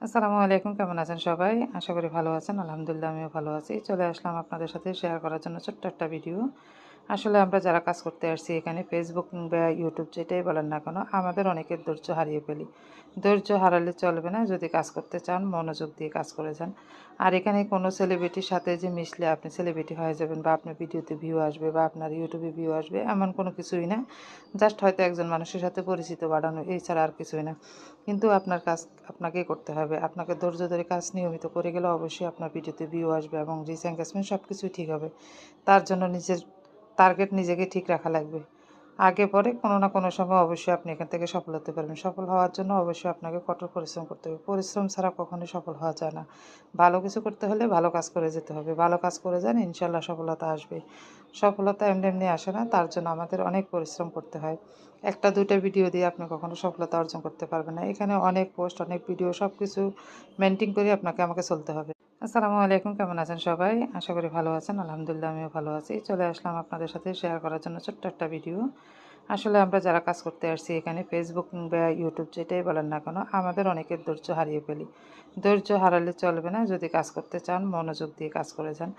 আসসালামু আলাইকুম, কেমন আছেন সবাই? আশা করি ভালো আছেন। আলহামদুলিল্লাহ আমিও ভালো আছি। চলে আসলাম আপনাদের সাথে শেয়ার করার জন্য ছোট্ট একটা ভিডিও। আসলে আমরা যারা কাজ করতে আসছি এখানে ফেসবুক বা ইউটিউব যেটাই বলেন না কেন, আমাদের অনেকের ধৈর্য হারিয়ে ফেলি। ধৈর্য হারালে চলবে না, যদি কাজ করতে চান মনোযোগ দিয়ে কাজ করে যান। আর এখানে কোনো সেলিব্রিটির সাথে যে মিশলে আপনি সেলিব্রিটি হয়ে যাবেন বা আপনার ভিডিওতে ভিউ আসবে বা আপনার ইউটিউবে ভিউ আসবে এমন কোনো কিছুই না। জাস্ট হয়তো একজন মানুষের সাথে পরিচিত বাড়ানো, এছাড়া আর কিছুই না। কিন্তু আপনার কাজ আপনাকেই করতে হবে। আপনাকে ধৈর্য ধরে কাজ নিয়মিত করে গেলে অবশ্যই আপনার ভিডিওতে ভিউ আসবে এবং রিচ এনগেজমেন্ট সব কিছুই ঠিক হবে। তার জন্য নিজের টার্গেট নিজেকে ঠিক রাখা লাগবে। আগে পরে কোনো না কোনো সময় অবশ্যই আপনি এখান থেকে সফল হতে পারবেন। সফল হওয়ার জন্য অবশ্যই আপনাকে কঠোর পরিশ্রম করতে হবে। পরিশ্রম ছাড়া কখনোই সফল হওয়া যায় না। ভালো কিছু করতে হলে ভালো কাজ করে যেতে হবে। ভালো কাজ করে যান, ইনশাআল্লাহ সফলতা আসবে। সফলতা এমনি এমনি আসে না, তার জন্য আমাদের অনেক পরিশ্রম করতে হয়। একটা দুইটা ভিডিও দিয়ে আপনি কখনো সফলতা অর্জন করতে পারবেন না। এখানে অনেক পোস্ট, অনেক ভিডিও সব কিছু মেইনটেইন করে আমাকে চলতে হবে। আসসালামু আলাইকুম, কেমন আছেন সবাই? আশা করি ভালো আছেন। আলহামদুলিল্লাহ আমিও ভালো আছি। চলে আসলাম আপনাদের সাথে শেয়ার করার জন্য ছোট্ট একটা ভিডিও। আসলে আমরা যারা কাজ করতে আসছি এখানে ফেসবুক বা ইউটিউব যেটাই বলেন না কেন, আমাদের অনেকের ধৈর্য হারিয়ে ফেলি। ধৈর্য হারালে চলবে না, যদি কাজ করতে চান মনোযোগ দিয়ে কাজ করে যান।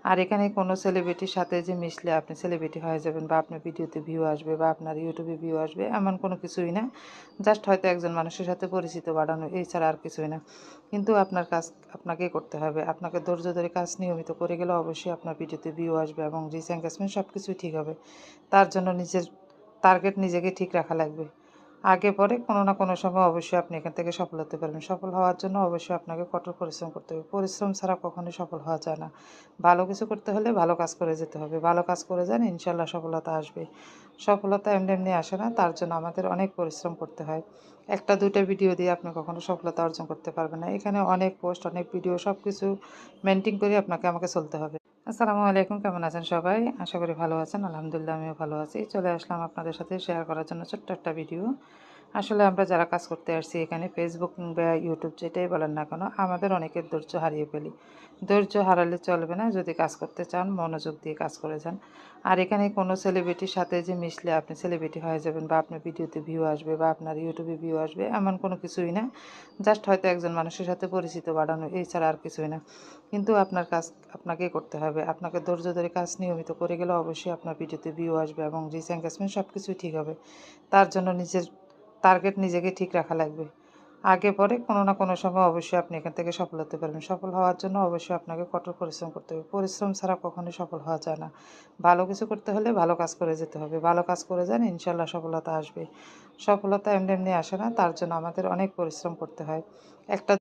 আর এখানে কোনো সেলিব্রিটির সাথে যে মিশলে আপনি সেলিব্রিটি হয়ে যাবেন বা আপনার ভিডিওতে ভিউ আসবে বা আপনার ইউটিউবে ভিউ আসবে এমন কোনো কিছুই না। জাস্ট হয়তো একজন মানুষের সাথে পরিচিত বাড়ানো, এছাড়া আর কিছুই না। কিন্তু আপনার কাজ আপনাকেই করতে হবে। আপনাকে ধৈর্য ধরে কাজ নিয়মিত করে গেলে অবশ্যই আপনার ভিডিওতে ভিউ আসবে এবং রিচ এনগেজমেন্ট সব কিছুই ঠিক হবে। তার জন্য নিজের টার্গেট নিজেকে ঠিক রাখা লাগবে। আগে পরে কোনো না কোনো সময় অবশ্যই আপনি এখান থেকে সফল হতে পারবেন। সফল হওয়ার জন্য অবশ্যই আপনাকে কঠোর পরিশ্রম করতে হবে। পরিশ্রম ছাড়া কখনোই সফল হওয়া যায় না। ভালো কিছু করতে হলে ভালো কাজ করে যেতে হবে। ভালো কাজ করে যান, ইনশাআল্লাহ সফলতা আসবে। সফলতা এমনি এমনি আসে না, তার জন্য আমাদের অনেক পরিশ্রম করতে হয়। একটা দুইটা ভিডিও দিয়ে আপনি কখনো সফলতা অর্জন করতে পারবেন না। এখানে অনেক পোস্ট, অনেক ভিডিও সব কিছু মেইনটেইন করে আমাকে চলতে হবে। আসসালামু আলাইকুম, কেমন আছেন সবাই? আশা করি ভালো আছেন। আলহামদুলিল্লাহ আমিও ভালো আছি। চলে আসলাম আপনাদের সাথে শেয়ার করার জন্য ছোট্ট একটা ভিডিও। আসলে আমরা যারা কাজ করতে আসছি এখানে ফেসবুক বা ইউটিউব যেটাই বলেন না কেন, আমাদের অনেকের ধৈর্য হারিয়ে ফেলি। ধৈর্য হারালে চলবে না, যদি কাজ করতে চান মনোযোগ দিয়ে কাজ করে যান। আর এখানে কোনো সেলিব্রিটির সাথে যে মিশলে আপনি সেলিব্রিটি হয়ে যাবেন বা আপনার ভিডিওতে ভিউ আসবে বা আপনার ইউটিউবে ভিউ আসবে এমন কোনো কিছুই না। জাস্ট হয়তো একজন মানুষের সাথে পরিচিত বাড়ানো, এছাড়া আর কিছুই না। কিন্তু আপনার কাজ আপনাকেই করতে হবে। আপনাকে ধৈর্য ধরে কাজ নিয়মিত করে গেলে অবশ্যই আপনার ভিডিওতে ভিউ আসবে এবং রিচ এনগেজমেন্ট সব কিছুই ঠিক হবে। তার জন্য নিজের টার্গেট নিজেকে ঠিক রাখা লাগবে। আগে পরে কোনো না কোনো সময় অবশ্যই আপনি এখান থেকে সফল হতে পারবেন। সফল হওয়ার জন্য অবশ্যই আপনাকে কঠোর পরিশ্রম করতে হবে। পরিশ্রম ছাড়া কখনোই সফল হওয়া যায় না। ভালো কিছু করতে হলে ভালো কাজ করে যেতে হবে। ভালো কাজ করে যান, ইনশাআল্লাহ সফলতা আসবে। সফলতা এমনি এমনি আসে না, তার জন্য আমাদের অনেক পরিশ্রম করতে হয়। একটা